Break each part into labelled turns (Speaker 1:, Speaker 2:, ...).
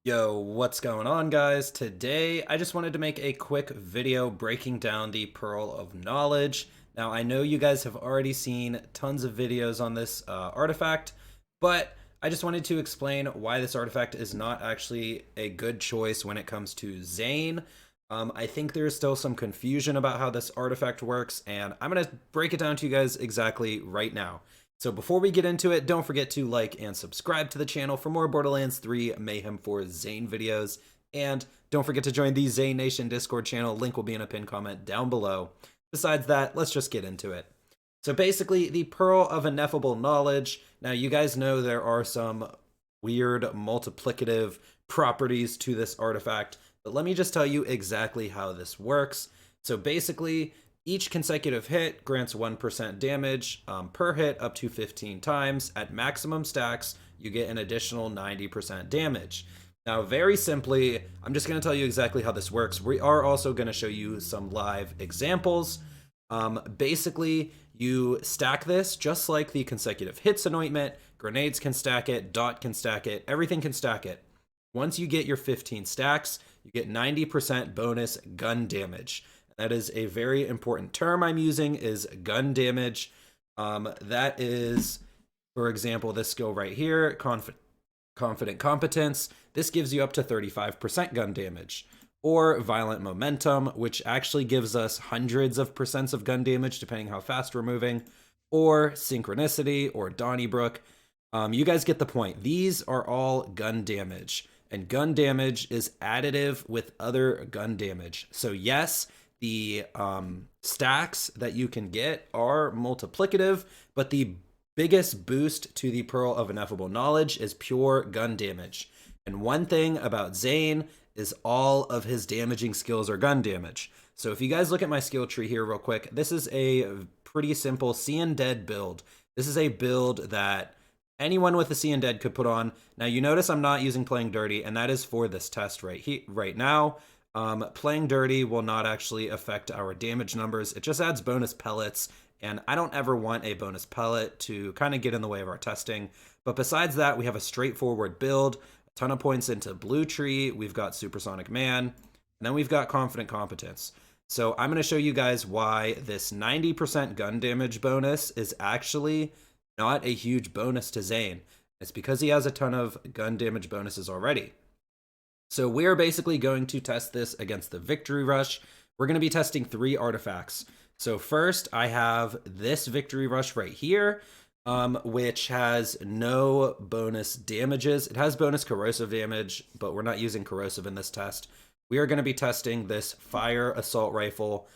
Speaker 1: Yo, what's going on, guys? Today, I just wanted to make a quick video breaking down the Pearl of Knowledge. Now, I know you guys have already seen tons of videos on this artifact, but I just wanted to explain why this artifact is not actually a good choice when it comes to Zane. I think there's still some confusion about how this artifact works, and I'm going to break it down to you guys exactly right now. So before we get into it, don't forget to like and subscribe to the channel for more Borderlands 3 Mayhem for Zane videos. And don't forget to join the Zane Nation Discord channel. Link will be in a pinned comment down below. Besides that, let's just get into it. So basically, the Pearl of Ineffable Knowledge. Now, you guys know there are some weird multiplicative properties to this artifact, but let me just tell you exactly how this works. So basically, each consecutive hit grants 1% damage per hit up to 15 times. At maximum stacks, you get an additional 90% damage. Now, very simply, I'm just going to tell you exactly how this works. We are also going to show you some live examples. Basically, you stack this just like the consecutive hits anointment. Grenades can stack it, dot can stack it, everything can stack it. Once you get your 15 stacks, you get 90% bonus gun damage. That is a very important term I'm using, is gun damage. That is, for example, this skill right here, Confident Competence. This gives you up to 35% gun damage. Or Violent Momentum, which actually gives us hundreds of percents of gun damage, depending how fast we're moving. Or Synchronicity, or Donnybrook. You guys get the point. These are all gun damage. And gun damage is additive with other gun damage. So yes, the stacks that you can get are multiplicative, but the biggest boost to the Pearl of Ineffable Knowledge is pure gun damage. And one thing about Zane is all of his damaging skills are gun damage. So if you guys look at my skill tree here real quick, this is a pretty simple See and Dead build. This is a build that anyone with a See and Dead could put on. Now you notice I'm not using Playing Dirty, and that is for this test right now. Playing Dirty will not actually affect our damage numbers. It just adds bonus pellets, and I don't ever want a bonus pellet to kind of get in the way of our testing. But besides that, we have a straightforward build, a ton of points into Blue Tree, we've got Supersonic Man, and then we've got Confident Competence. So I'm going to show you guys why this 90% gun damage bonus is actually not a huge bonus to Zane. It's because he has a ton of gun damage bonuses already. So we're basically going to test this against the Victory Rush. We're going to be testing 3 artifacts. So first, I have this Victory Rush right here, which has no bonus damages. It has bonus corrosive damage, but we're not using corrosive in this test. We are going to be testing this Fire Assault Rifle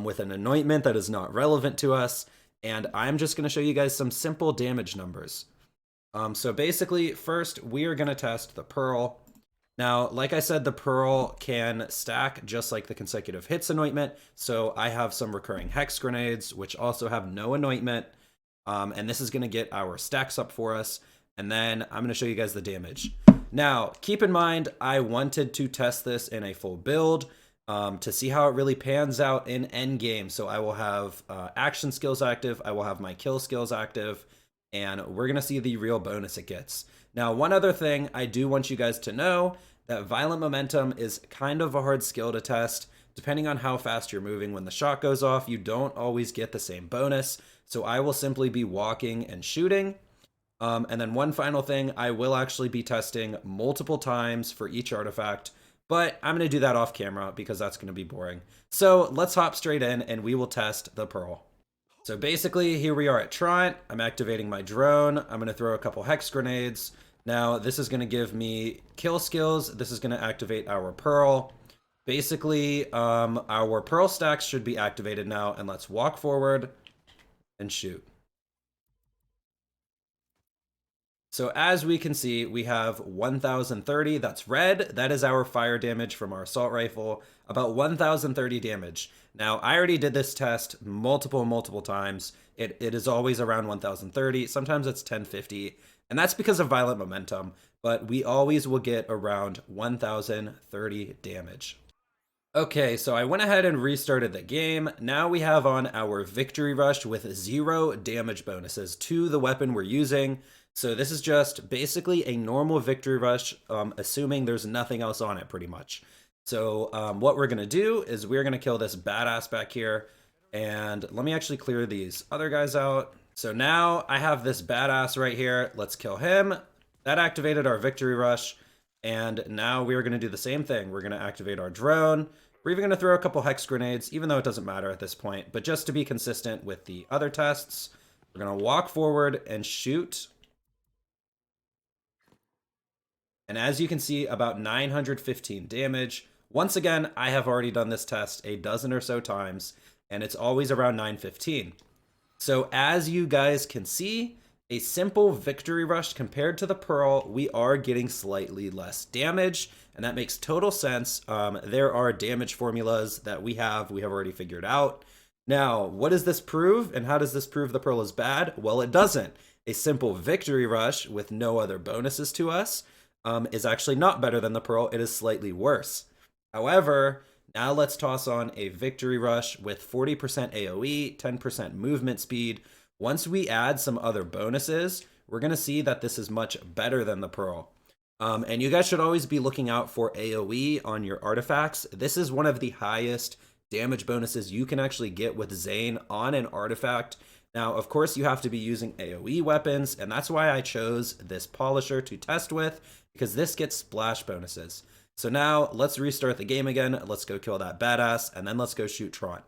Speaker 1: with an anointment that is not relevant to us, and I'm just going to show you guys some simple damage numbers. So basically, first, we are going to test the Pearl. Now, like I said, the Pearl can stack just like the consecutive hits anointment. So I have some recurring hex grenades, which also have no anointment. And this is going to get our stacks up for us. And then I'm going to show you guys the damage. Now, keep in mind, I wanted to test this in a full build to see how it really pans out in endgame. So I will have action skills active. I will have my kill skills active. And we're going to see the real bonus it gets. Now, one other thing I do want you guys to know, that Violent Momentum is kind of a hard skill to test. Depending on how fast you're moving when the shot goes off, you don't always get the same bonus. So I will simply be walking and shooting. And then one final thing, I will actually be testing multiple times for each artifact, but I'm going to do that off camera because that's going to be boring. So let's hop straight in and we will test the Pearl. So basically, here we are at Trant. I'm activating my drone. I'm going to throw a couple hex grenades. Now, this is going to give me kill skills. This is going to activate our Pearl. Basically, our Pearl stacks should be activated now, and let's walk forward and shoot. So as we can see, we have 1030, that's red. That is our fire damage from our assault rifle, about 1030 damage. Now, I already did this test multiple times. It is always around 1030, sometimes it's 1050, and that's because of Violent Momentum, but we always will get around 1030 damage. Okay, so I went ahead and restarted the game. Now we have on our Victory Rush with 0 damage bonuses to the weapon we're using. So this is just basically a normal victory rush, assuming there's nothing else on it pretty much. So what we're going to do is we're going to kill this badass back here. And let me actually clear these other guys out. So now I have this badass right here. Let's kill him. That activated our victory rush. And now we're going to do the same thing. We're going to activate our drone. We're even going to throw a couple hex grenades, even though it doesn't matter at this point. But just to be consistent with the other tests, we're going to walk forward and shoot. And as you can see, about 915 damage. Once again, I have already done this test a dozen or so times, and it's always around 915. So as you guys can see, a simple victory rush compared to the Pearl, we are getting slightly less damage, and that makes total sense. There are damage formulas that we have already figured out. Now, what does this prove, and how does this prove the Pearl is bad? Well, it doesn't. A simple victory rush with no other bonuses to us is actually not better than the Pearl. It is slightly worse. However, now let's toss on a victory rush with 40% AoE, 10% movement speed. Once we add some other bonuses, we're going to see that this is much better than the Pearl. And you guys should always be looking out for AoE on your artifacts. This is one of the highest damage bonuses you can actually get with Zane on an artifact. Now, of course, you have to be using AoE weapons, and that's why I chose this Polisher to test with, because this gets splash bonuses. So now, let's restart the game again, let's go kill that badass, and then let's go shoot Tron.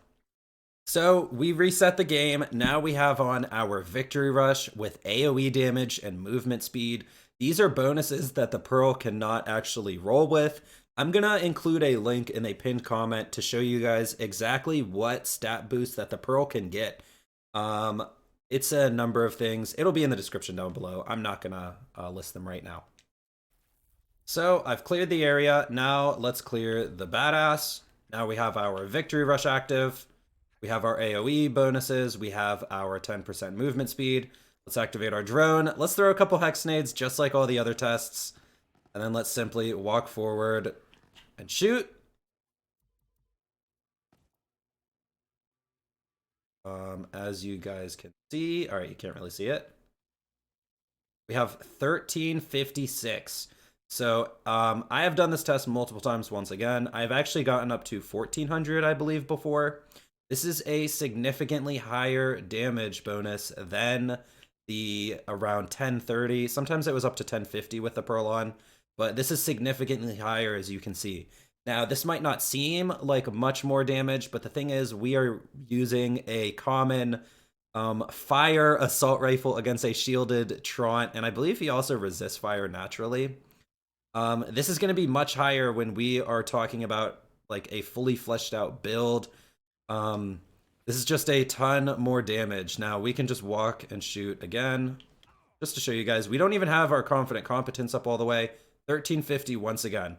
Speaker 1: So, we reset the game, now we have on our Victory Rush with AoE damage and movement speed. These are bonuses that the Pearl cannot actually roll with. I'm gonna include a link in a pinned comment to show you guys exactly what stat boost that the Pearl can get. It's a number of things. It'll be in the description down below. I'm not gonna list them right now. So I've cleared the area. Now let's clear the badass. Now we have our victory rush active. We have our AoE bonuses. We have our 10% movement speed. Let's activate our drone. Let's throw a couple hex nades just like all the other tests. And then let's simply walk forward and shoot. As you guys can see, all right, you can't really see it. We have 1356. So I have done this test multiple times once again. I've actually gotten up to 1400, I believe, before. This is a significantly higher damage bonus than the around 1030. Sometimes it was up to 1050 with the Pearl on, but this is significantly higher, as you can see. Now, this might not seem like much more damage, but the thing is, we are using a common fire assault rifle against a shielded Tron, and I believe he also resists fire naturally. This is going to be much higher when we are talking about like a fully fleshed out build. This is just a ton more damage. Now we can just walk and shoot again, just to show you guys. We don't even have our confident competence up all the way. 1350 once again.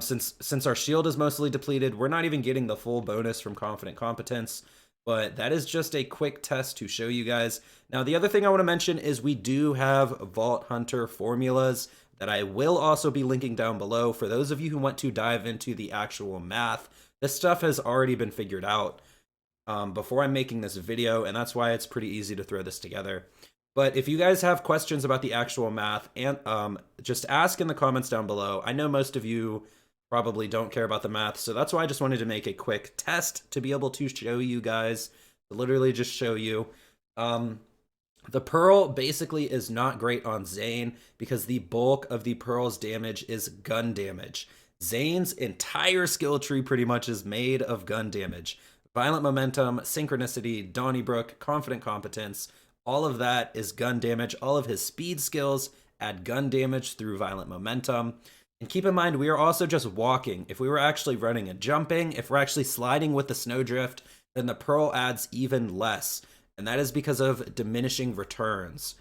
Speaker 1: Since our shield is mostly depleted, we're not even getting the full bonus from confident competence. But that is just a quick test to show you guys. Now, the other thing I want to mention is we do have Vault Hunter formulas that I will also be linking down below for those of you who want to dive into the actual math. This stuff has already been figured out before I'm making this video, and that's why it's pretty easy to throw this together. But if you guys have questions about the actual math, and just ask in the comments down below. I know most of you probably don't care about the math, so that's why I just wanted to make a quick test to be able to show you guys, literally just show you. The Pearl basically is not great on Zane because the bulk of the Pearl's damage is gun damage. Zane's entire skill tree pretty much is made of gun damage. Violent Momentum, Synchronicity, Donnybrook, Confident Competence, all of that is gun damage. All of his speed skills add gun damage through Violent Momentum. And keep in mind, we are also just walking. If we were actually running and jumping, if we're actually sliding with the Snowdrift, then the Pearl adds even less. And that is because of diminishing returns.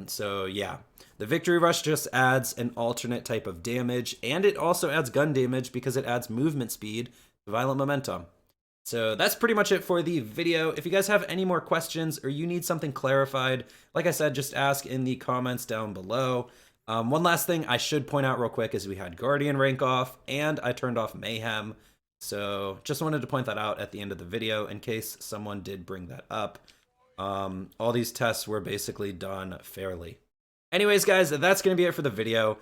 Speaker 1: So yeah, the Victory Rush just adds an alternate type of damage, and it also adds gun damage because it adds movement speed to Violent Momentum. So that's pretty much it for the video. If you guys have any more questions or you need something clarified, like I said, just ask in the comments down below. One last thing I should point out real quick is we had Guardian rank off, and I turned off Mayhem. So just wanted to point that out at the end of the video in case someone did bring that up. All these tests were basically done fairly. Anyways, guys, that's going to be it for the video.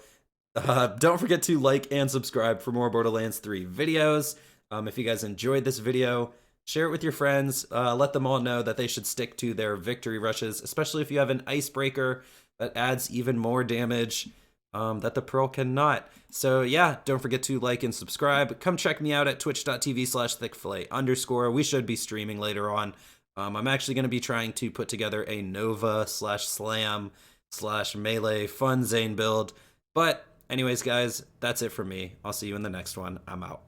Speaker 1: Don't forget to like and subscribe for more Borderlands 3 videos. If you guys enjoyed this video, share it with your friends. Let them all know that they should stick to their victory rushes, especially if you have an icebreaker that adds even more damage that the Pearl cannot. So yeah, don't forget to like and subscribe. Come check me out at twitch.tv/thickfillet_. We should be streaming later on. I'm actually going to be trying to put together a Nova/Slam/Melee fun Zane build. But anyways, guys, that's it for me. I'll see you in the next one. I'm out.